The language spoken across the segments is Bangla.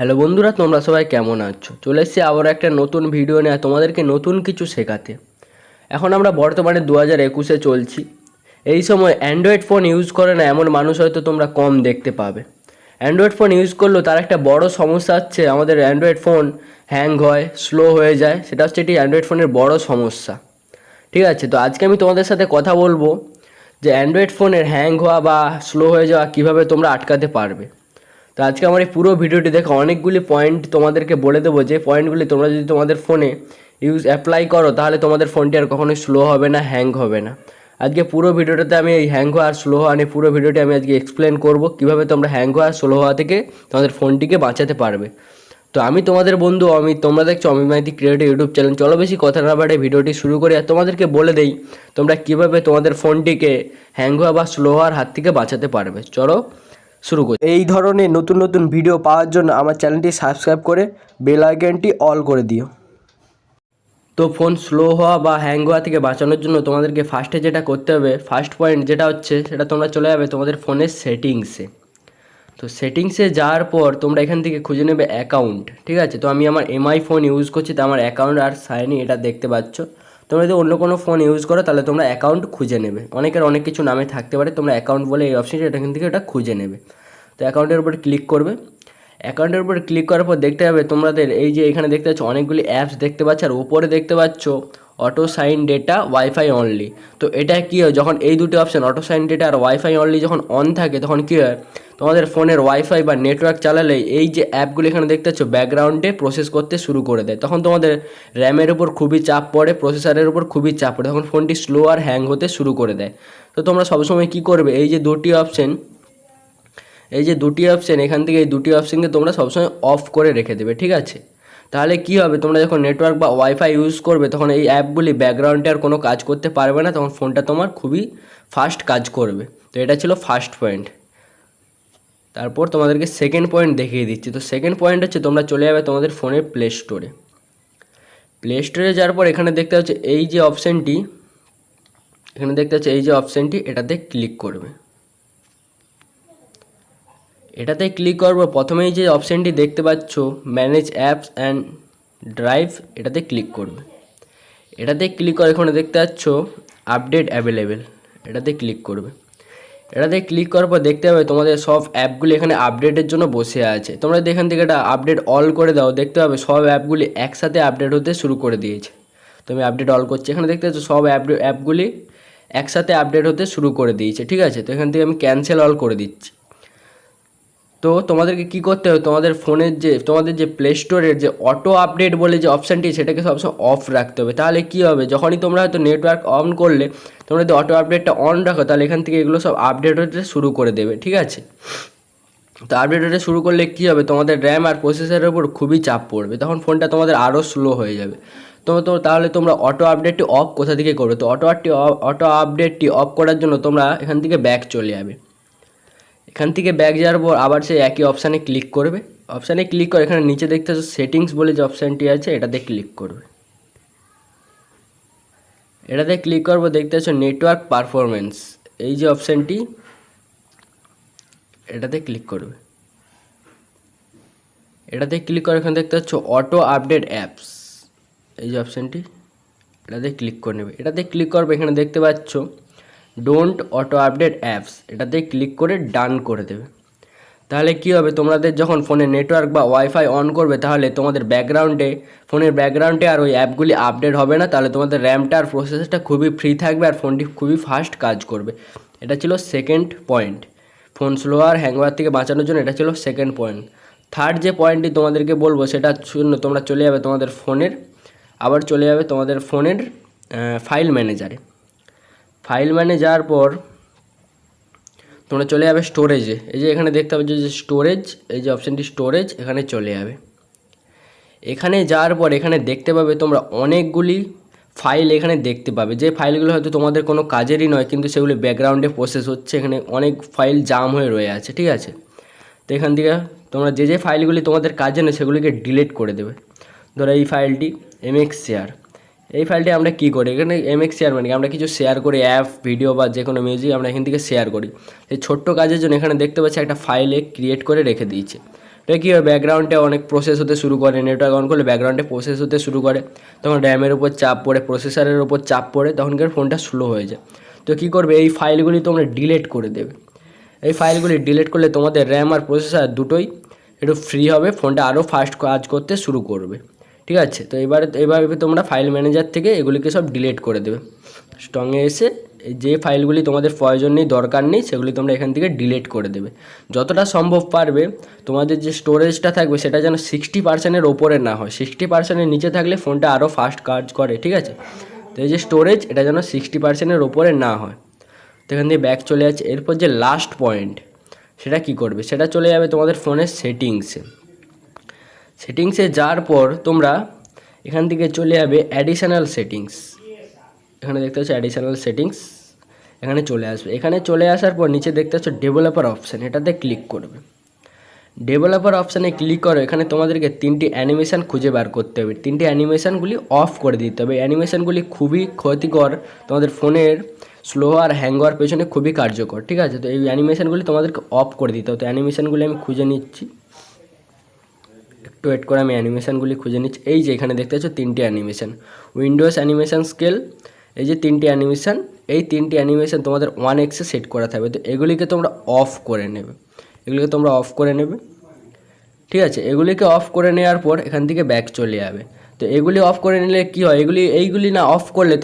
হ্যালো বন্ধুরা, তোমরা সবাই কেমন আছো? চলে এসেছি আবার একটা নতুন ভিডিও নিয়ে তোমাদেরকে নতুন কিছু শেখাতে। এখন আমরা বর্তমানে 2021-এ চলছি। এই সময় অ্যান্ড্রয়েড ফোন ইউজ করে না এমন মানুষ হয়তো তোমরা কম দেখতে পাবে। অ্যান্ড্রয়েড ফোন ইউজ করলেও তার একটা বড় সমস্যা হচ্ছে আমাদের অ্যান্ড্রয়েড ফোন হ্যাং হয়, স্লো হয়ে যায়। সেটা হচ্ছে এটি অ্যান্ড্রয়েড ফোনের বড় সমস্যা। ঠিক আছে, তো আজকে আমি তোমাদের সাথে কথা বলবো যে অ্যান্ড্রয়েড ফোনের হ্যাং হওয়া বা স্লো হয়ে যাওয়া কীভাবে তোমরা আটকাতে পারবে। তো আজকে আমার এই পুরো ভিডিওটি দেখে অনেকগুলি পয়েন্ট তোমাদেরকে বলে দেবো, যে পয়েন্টগুলি তোমরা যদি তোমাদের ফোনে অ্যাপ্লাই করো তাহলে তোমাদের ফোনটি আর কখনোই স্লো হবে না, হ্যাং হবে না। আজকে পুরো ভিডিওটাতে আমি এই হ্যাং হওয়া আর স্লো হওয়া নিয়ে পুরো ভিডিওটি আমি আজকে এক্সপ্লেন করবো কীভাবে তোমরা হ্যাং হওয়া আর স্লো হওয়া থেকে তোমাদের ফোনটিকে বাঁচাতে পারবে। তো আমি তোমাদের বন্ধু তোমরা দেখছো Amit Maiti creative YouTube channel. চলো বেশি কথা না বাড়ে ভিডিওটি শুরু করি আর তোমাদেরকে বলে দেই তোমরা কীভাবে তোমাদের ফোনটিকে হ্যাং হওয়া বা স্লো হওয়ার হাত থেকে বাঁচাতে পারবে। চলো শুরু করি। এই ধরনের নতুন নতুন ভিডিও পাওয়ার জন্য আমার চ্যানেলটি সাবস্ক্রাইব করে বেল আইকনটি অল করে দিও। তো ফোন স্লো হওয়া বা হ্যাং হওয়া থেকে বাঁচানোর জন্য তোমাদেরকে ফার্স্টে যেটা করতে হবে, ফার্স্ট পয়েন্ট যেটা হচ্ছে সেটা তোমরা চলে যাবে তোমাদের ফোনের সেটিংসে। তো সেটিংসে যাওয়ার পর তোমরা এখান থেকে খুঁজে নেবে অ্যাকাউন্ট। ঠিক আছে, তো আমি আমার এমআই ফোন ইউজ করছি, তো আমার অ্যাকাউন্ট আর সাইন এটা দেখতে পাচ্ছ। তোমরা যদি অন্য কোনো ফোন ইউজ করো তাহলে তোমরা অ্যাকাউন্ট খুঁজে নেবে। অনেকের অনেক কিছু নামে থাকতে পারে, তোমরা অ্যাকাউন্ট বলে এই অপশনটা এখান থেকে এটা খুঁজে নেবে। তো অ্যাকাউন্টের উপর ক্লিক করবে। অ্যাকাউন্টের উপর ক্লিক করার পর দেখতে পাবে তোমাদের এই যে এখানে দেখতে পাচ্ছ অনেকগুলি অ্যাপস দেখতে পাচ্ছ, আর উপরে দেখতে পাচ্ছ auto sync data wifi only. তো এটা কী হয়, যখন এই দুটি অপশান অটো সাইন ডেটা আর ওয়াইফাই অনলি যখন অন থাকে তখন কী হয়, তোমাদের ফোনের ওয়াইফাই বা নেটওয়ার্ক চালালে এই যে অ্যাপগুলো এখানে দেখতে পাচ্ছ ব্যাকগ্রাউন্ডে প্রসেস করতে শুরু করে দেয়। তখন তোমাদের র্যামের উপর খুবই চাপ পড়ে, প্রসেসরের উপর খুবই চাপ পড়ে, তখন ফোনটি স্লো আর হ্যাং হতে শুরু করে দেয়। তো তোমরা সবসময় কী করবে, এই যে দুটি অপশান এখান থেকে এই দুটি অপশানকে তোমরা সবসময় অফ করে রেখে দেবে। ঠিক আছে, তাহলে কি হবে, তোমরা যখন নেটওয়ার্ক বা ওয়াইফাই ইউজ করবে তখন এই অ্যাপগুলি ব্যাকগ্রাউন্ডে আর কোনো কাজ করতে পারবে না, তখন ফোনটা তোমার খুবই ফাস্ট কাজ করবে। তো এটা ছিল ফার্স্ট পয়েন্ট। তারপর তোমাদেরকে সেকেন্ড পয়েন্ট দেখিয়ে দিচ্ছি। তো সেকেন্ড পয়েন্ট হচ্ছে তোমরা চলে যাবে তোমাদের ফোনের প্লে স্টোরে। প্লে স্টোরে যাওয়ার পর এখানে দেখতে পাচ্ছ এই যে অপশানটি, এটাতে ক্লিক করবে। এটাতে ক্লিক করবো, প্রথমেই যে অপশানটি দেখতে পাচ্ছ ম্যানেজ অ্যাপস অ্যান্ড ড্রাইভ, এটাতে ক্লিক করবে। এটাতে ক্লিক করে এখানে দেখতে পাচ্ছ আপডেট অ্যাভেলেবেল, এটাতে ক্লিক করবে। এটাতে ক্লিক করার পর দেখতে পাবে তোমাদের সব অ্যাপগুলি এখানে আপডেটের জন্য বসে আছে। তোমরা যদি এখান থেকে এটা আপডেট অল করে দাও, দেখতে পাবে সব অ্যাপগুলি একসাথে আপডেট হতে শুরু করে দিয়েছে। তো আমি আপডেট অল করছি, এখানে দেখতে পাচ্ছ সব অ্যাপগুলি একসাথে আপডেট হতে শুরু করে দিয়েছে। ঠিক আছে, তো এখান থেকে আমি ক্যান্সেল অল করে দিচ্ছি। তো তোমাদেরকে কী করতে হবে, তোমাদের যে প্লে স্টোরের যে অটো আপডেট বলে যে অপশানটি সেটাকে সবসময় অফ রাখতে হবে। তাহলে কী হবে, যখনই তোমরা হয়তো নেটওয়ার্ক অন করলে তোমরা যদি অটো আপডেটটা অন রাখো তাহলে এখান থেকে এগুলো সব আপডেট হতে শুরু করে দেবে। ঠিক আছে, তো আপডেট হতে শুরু করলে কী হবে, তোমাদের র্যাম আর প্রসেসরের উপর খুবই চাপ পড়বে, তখন ফোনটা তোমাদের আরও স্লো হয়ে যাবে। তাহলে তোমরা অটো আপডেটটি অফ কোথা থেকে করবে, তো অটো আপডেটটি অফ করার জন্য তোমরা এখান থেকে ব্যাক চলে যাবে। এখান থেকে ব্যাক যাওয়ার পর আবার সেই একই অপশানে ক্লিক করবে। অপশানে ক্লিক করে এখানে নিচে দেখতে পাচ্ছ সেটিংস বলে যে অপশানটি আছে এটাতে ক্লিক করবে। এটাতে ক্লিক করবো, দেখতে পাচ্ছ নেটওয়ার্ক পারফরমেন্স, এই যে অপশানটি এটাতে ক্লিক করবে। এটাতে ক্লিক করে এখানে দেখতে পাচ্ছ অটো আপডেট অ্যাপস, এই যে অপশানটি এটাতে ক্লিক করে নেবে। এটাতে ক্লিক করবে, এখানে দেখতে পাচ্ছ ডোন্ট অটো আপডেট অ্যাপস, এটাতে ক্লিক করে ডান করে দেবে। তাহলে কী হবে, তোমাদের যখন ফোনে নেটওয়ার্ক বা ওয়াইফাই অন করবে তাহলে তোমাদের ফোনের ব্যাকগ্রাউন্ডে আর ওই অ্যাপগুলি আপডেট হবে না, তাহলে তোমাদের র্যামটা আর প্রসেসরটা খুবই ফ্রি থাকবে আর ফোনটি খুবই ফাস্ট কাজ করবে। এটা ছিল সেকেন্ড পয়েন্ট, ফোন স্লো আর হ্যাং হওয়ার থেকে বাঁচানোর জন্য এটা ছিল সেকেন্ড পয়েন্ট। থার্ড যে পয়েন্টটি তোমাদেরকে বলবো সেটার জন্য তোমরা চলে যাবে তোমাদের ফোনের ফাইল ম্যানেজারে। ফাইল ম্যানেজার যাওয়ার পর তোমরা চলে যাবে স্টোরেজে। এই যে এখানে দেখতে পাচ্ছ যে স্টোরেজ, এই যে অপশানটি স্টোরেজ, এখানে চলে যাবে। এখানে যাওয়ার পর এখানে দেখতে পাবে তোমরা অনেকগুলি ফাইল এখানে দেখতে পাবে, যে ফাইলগুলো হয়তো তোমাদের কোনো কাজেরই নয় কিন্তু সেগুলি ব্যাকগ্রাউন্ডে প্রসেস হচ্ছে, এখানে অনেক ফাইল জাম হয়ে রয়ে আছে। ঠিক আছে, তো এখান থেকে তোমরা যে ফাইলগুলি তোমাদের কাজে নয় সেগুলিকে ডিলিট করে দেবে। ধরো এই ফাইলটি এমএক্স শেয়ার, এই ফাইলটি আমরা কী করি, এখানে এমএক্স শেয়ার মানে আমরা কিছু শেয়ার করি, অ্যাপ, ভিডিও বা যে কোনো মিউজিক আমরা এখান থেকে শেয়ার করি। এই ছোট্ট কাজের জন্য এখানে দেখতে পাচ্ছি একটা ফাইলে ক্রিয়েট করে রেখে দিয়েছে। তো এটা কী হয়, ব্যাকগ্রাউন্ডে অনেক প্রসেস হতে শুরু করে, নেটওয়ার্ক অন করলে ব্যাকগ্রাউন্ডে প্রসেস হতে শুরু করে, তখন র্যামের উপর চাপ পড়ে, প্রসেসরের উপর চাপ পড়ে, তখন কি ফোনটা স্লো হয়ে যায়। তো কী করবে, এই ফাইলগুলি তোমরা ডিলিট করে দেবে। এই ফাইলগুলি ডিলিট করলে তোমাদের র্যাম আর প্রসেসর দুটোই একটু ফ্রি হবে, ফোনটা আরও ফাস্ট কাজ করতে শুরু করবে। ঠিক আছে, তো এভাবে তোমরা ফাইল ম্যানেজার থেকে এগুলিকে সব ডিলিট করে দেবে। স্ট্রংয়ে এসে যে ফাইলগুলি তোমাদের প্রয়োজন নেই, দরকার নেই, সেগুলি তোমরা এখান থেকে ডিলিট করে দেবে। যতটা সম্ভব পারবে তোমাদের যে স্টোরেজটা থাকবে সেটা যেন 60%-এর ওপরে না হয়। 60%-এর নিচে থাকলে ফোনটা আরও ফাস্ট কাজ করে। ঠিক আছে, তো এই যে স্টোরেজ, এটা যেন 60%-এর ওপরে না হয়। তো এখান থেকে ব্যাক চলে যাচ্ছে। এরপর যে লাস্ট পয়েন্ট, সেটা কি করবে, সেটা চলে যাবে তোমাদের ফোনের সেটিংসে যাওয়ার পর তোমরা এখান থেকে চলে যাবে অ্যাডিশনাল সেটিংস। এখানে দেখতে পাচ্ছ অ্যাডিশনাল সেটিংস, এখানে চলে আসবে। এখানে চলে আসার পর নিচে দেখতে পাচ্ছ ডেভেলপার অপশান, এটাতে ক্লিক করবে। ডেভেলপার অপশানে ক্লিক করো। এখানে তোমাদেরকে 3টি অ্যানিমেশান খুঁজে বার করতে হবে। 3টি অ্যানিমেশানগুলি অফ করে দিতে হবে। অ্যানিমেশানগুলি খুবই ক্ষতিকর, তোমাদের ফোনের স্লো আর হ্যাং হওয়ার পেছনে খুবই কার্যকর। ঠিক আছে, তো এই অ্যানিমেশানগুলি তোমাদেরকে অফ করে দিতে হবে। তো অ্যানিমেশানগুলি আমি খুঁজে নিচ্ছি, একটু ওয়েট করে আমি অ্যানিমেশানগুলি খুঁজে নিচ্ছি। এই যে এখানে দেখতে পাচ্ছ 3টি অ্যানিমেশান, উইন্ডোজ অ্যানিমেশান স্কেল, এই যে 3টি অ্যানিমেশান, এই 3টি অ্যানিমেশান তোমাদের 1x সেট করা থাকবে। তো এগুলিকে তোমরা অফ করে নেবে, ঠিক আছে, এগুলিকে অফ করে নেওয়ার পর এখান থেকে ব্যাক চলে যাবে। তো এগুলি অফ করে নিলে কী হয়, এইগুলি না অফ করলে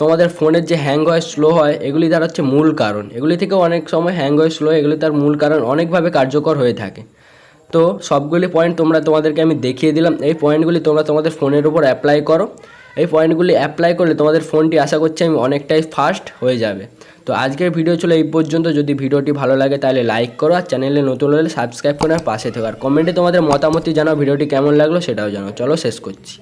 তোমাদের ফোনের যে হ্যাং হয়, স্লো হয়, এগুলি তার হচ্ছে মূল কারণ। এগুলি থেকেও অনেক সময় হ্যাং হয়, স্লো, এগুলি তার মূল কারণ, অনেকভাবে কার্যকর হয়ে থাকে। তো সবগুলি পয়েন্ট তোমাদেরকে আমি দেখিয়ে দিলাম। এই পয়েন্টগুলি তোমরা তোমাদের ফোনের উপর অ্যাপ্লাই করো। এই পয়েন্টগুলি অ্যাপ্লাই করলে তোমাদের ফোনটি আশা করছি আমি অনেকটাই ফাস্ট হয়ে যাবে। তো আজকের ভিডিও ছিল এই পর্যন্ত। যদি ভিডিওটি ভালো লাগে তাহলে লাইক করো, আর চ্যানেলে নতুন হলে সাবস্ক্রাইব করে পাশে থেকো, আর কমেন্টে তোমাদের মতামত জানাও ভিডিওটি কেমন লাগলো সেটাও জানাও। চলো শেষ করছি।